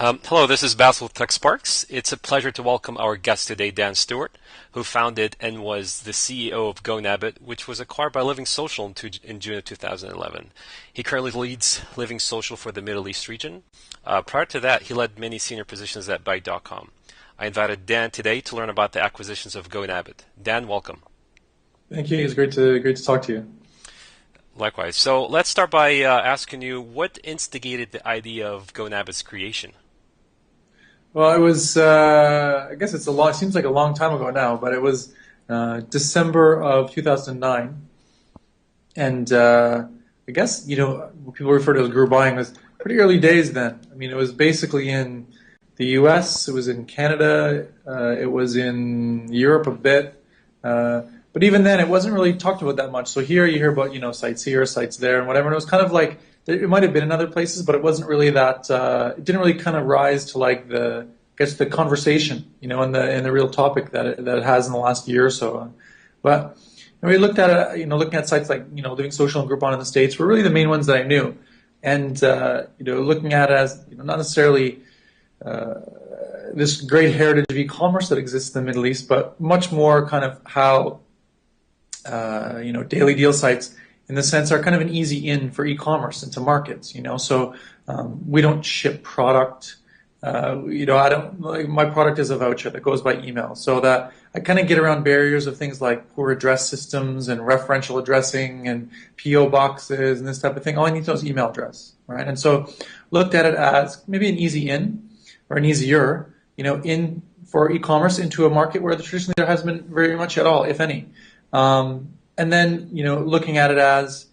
Hello, this is Basil with Tech Sparks. It's a pleasure to welcome our guest today, Dan Stuart, who founded and was the CEO of Gonabit, which was acquired by Living Social in June of 2011. He currently leads Living Social for the Middle East region. Prior to that, he led many senior positions at Bike.com. I invited Dan today to learn about the acquisitions of Gonabit. Dan, welcome. Thank you. It's great to talk to you. Likewise. So let's start by asking you what instigated the idea of Gonabit's creation. Well, it was, I guess it seems like a long time ago now, but it was December of 2009. And I guess, what people refer to as group buying was pretty early days then. I mean, it was basically in the US, it was in Canada, it was in Europe a bit. But even then, it wasn't really talked about that much. So here you hear about, sites here, sites there, and whatever. And it was kind of like, it might have been in other places, but it wasn't really that, it didn't really kind of rise to like the conversation, in the real topic that it has in the last year or so. But we looked at it, looking at sites like, Living Social and Groupon in the States were really the main ones that I knew. And, looking at it as, not necessarily this great heritage of e-commerce that exists in the Middle East, but much more kind of how, daily deal sites in the sense are kind of an easy in for e-commerce into markets, so we don't ship product, I don't, like, my product is a voucher that goes by email, so that I kind of get around barriers of things like poor address systems and referential addressing and PO boxes and this type of thing. All I need to know is email address, right? And so looked at it as maybe an easy in or an easier, in for e-commerce into a market where traditionally there hasn't been very much at all, if any. And then, looking at it as,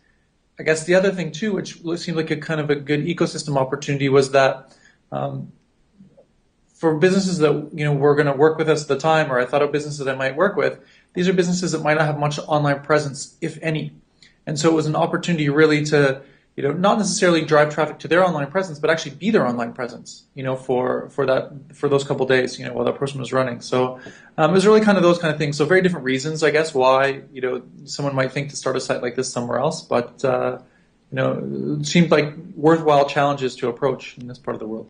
I guess the other thing too, which seemed like a kind of a good ecosystem opportunity, was that for businesses that, were going to work with us at the time, or I thought of businesses that I might work with, these are businesses that might not have much online presence, if any. And so it was an opportunity really to, not necessarily drive traffic to their online presence, but actually be their online presence, for those couple of days, while that person was running. So it was really kind of those kind of things. So very different reasons, I guess, why, someone might think to start a site like this somewhere else, but, it seemed like worthwhile challenges to approach in this part of the world.